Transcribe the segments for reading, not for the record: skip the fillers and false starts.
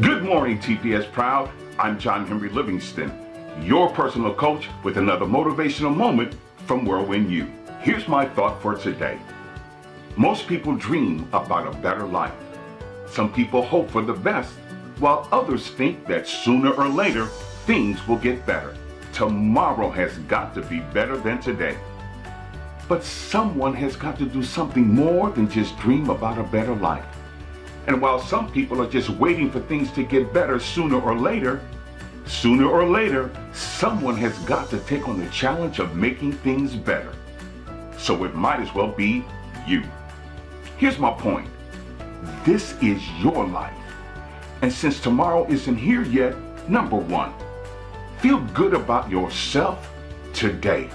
Good morning, TPS Proud. I'm John Henry Livingston, your personal coach with another motivational moment from Whirlwind U. Here's my thought for today. Most people dream about a better life. Some people hope for the best, while others think that sooner or later, things will get better. Tomorrow has got to be better than today. But someone has got to do something more than just dream about a better life. And while some people are just waiting for things to get better sooner or later, someone has got to take on the challenge of making things better. So it might as well be you. Here's my point. This is your life. And since tomorrow isn't here yet, number one, feel good about yourself today.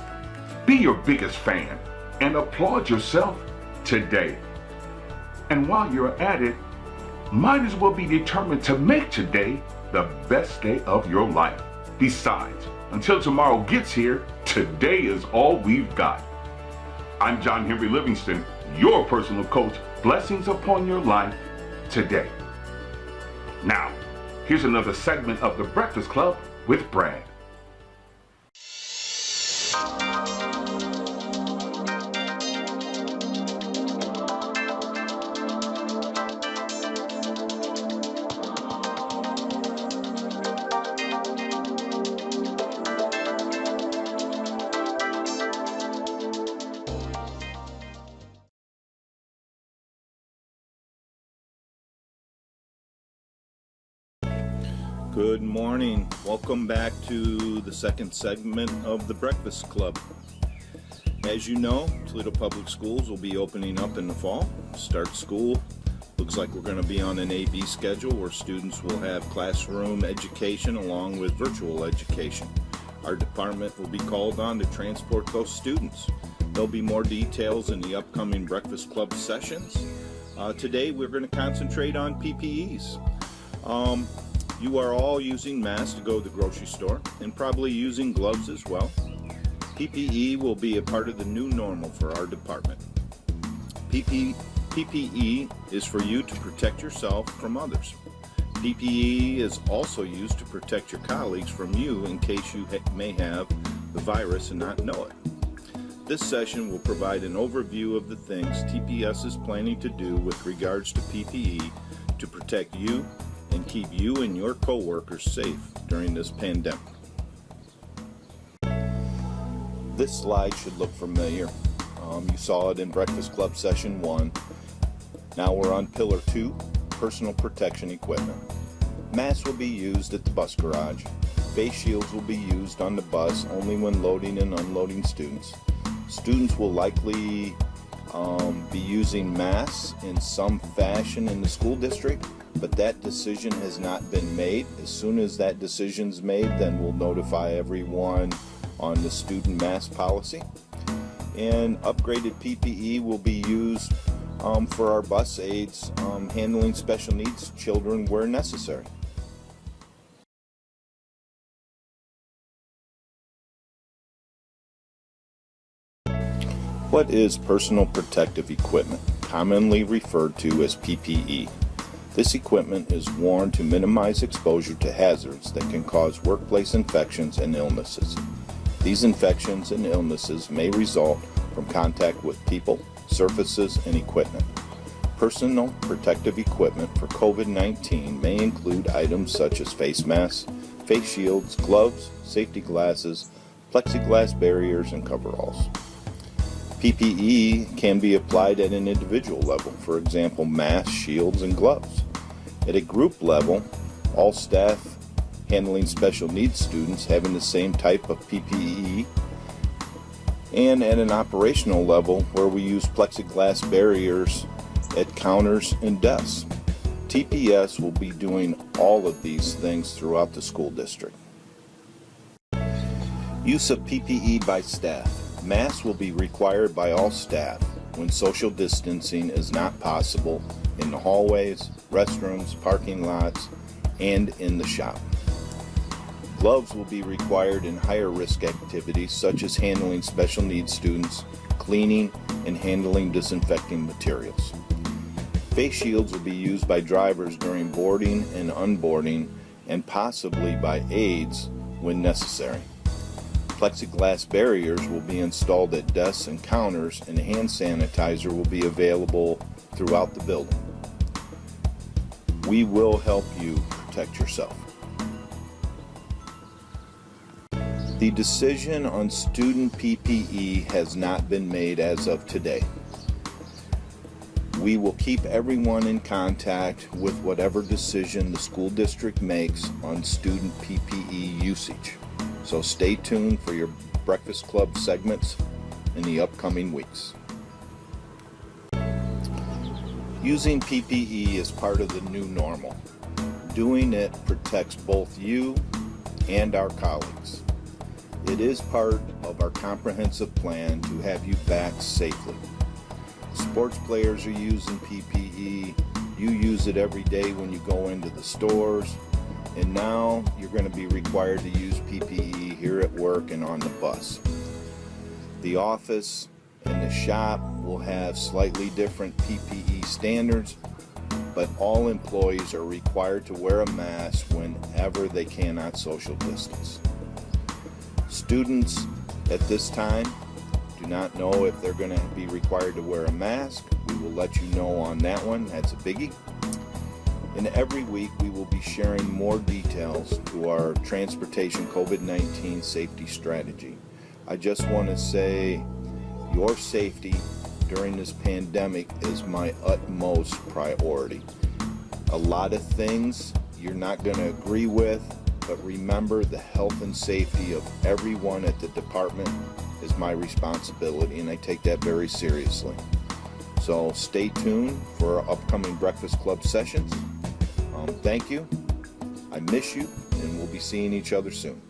Be your biggest fan and applaud yourself today. And while you're at it, might as well be determined to make today the best day of your life. Besides, until tomorrow gets here, today is all we've got. I'm John Henry Livingston, your personal coach. Blessings upon your life today. Now, here's another segment of The Breakfast Club with Brad. Good morning. Welcome back to the second segment of the Breakfast Club. As you know, Toledo Public Schools will be opening up in the fall. Start school. Looks like we're going to be on an A-B schedule where students will have classroom education along with virtual education. Our department will be called on to transport those students. There'll be more details in the upcoming Breakfast Club sessions. Today we're going to concentrate on PPEs. You are all using masks to go to the grocery store and probably using gloves as well. PPE will be a part of the new normal for our department. PPE is for you to protect yourself from others. PPE is also used to protect your colleagues from you in case you may have the virus and not know it. This session will provide an overview of the things TPS is planning to do with regards to PPE to protect you and keep you and your coworkers safe during this pandemic. This slide should look familiar. You saw it in Breakfast Club Session 1. Now we're on Pillar 2, Personal Protection Equipment. Masks will be used at the bus garage. Face shields will be used on the bus only when loading and unloading students. Students will likely be using masks in some fashion in the school district, but that decision has not been made. As soon as that decision's made, then we'll notify everyone on the student mask policy. And upgraded PPE will be used for our bus aides handling special needs children where necessary. What is personal protective equipment, commonly referred to as PPE? This equipment is worn to minimize exposure to hazards that can cause workplace infections and illnesses. These infections and illnesses may result from contact with people, surfaces, and equipment. Personal protective equipment for COVID-19 may include items such as face masks, face shields, gloves, safety glasses, plexiglass barriers, and coveralls. PPE can be applied at an individual level, for example, masks, shields, and gloves. At a group level, all staff handling special needs students having the same type of PPE, and at an operational level where we use plexiglass barriers at counters and desks. TPS will be doing all of these things throughout the school district. Use of PPE by staff. Masks will be required by all staff when social distancing is not possible in the hallways, restrooms, parking lots, and in the shop. Gloves will be required in higher risk activities such as handling special needs students, cleaning, and handling disinfecting materials. Face shields will be used by drivers during boarding and unboarding, and possibly by aides when necessary. Plexiglass barriers will be installed at desks and counters, and hand sanitizer will be available throughout the building. We will help you protect yourself. The decision on student PPE has not been made as of today. We will keep everyone in contact with whatever decision the school district makes on student PPE usage. So stay tuned for your Breakfast Club segments in the upcoming weeks. Using PPE is part of the new normal. Doing it protects both you and our colleagues. It is part of our comprehensive plan to have you back safely. Sports players are using PPE. You use it every day when you go into the stores. And now you're going to be required to use PPE here at work and on the bus. The office and the shop will have slightly different PPE standards, but all employees are required to wear a mask whenever they cannot social distance. Students at this time do not know if they're going to be required to wear a mask. We will let you know on that one. That's a biggie. And every week we will be sharing more details to our transportation COVID-19 safety strategy. I just want to say your safety during this pandemic is my utmost priority. A lot of things you're not going to agree with, but remember, the health and safety of everyone at the department is my responsibility, and I take that very seriously. So stay tuned for our upcoming Breakfast Club sessions. Thank you. I miss you, and we'll be seeing each other soon.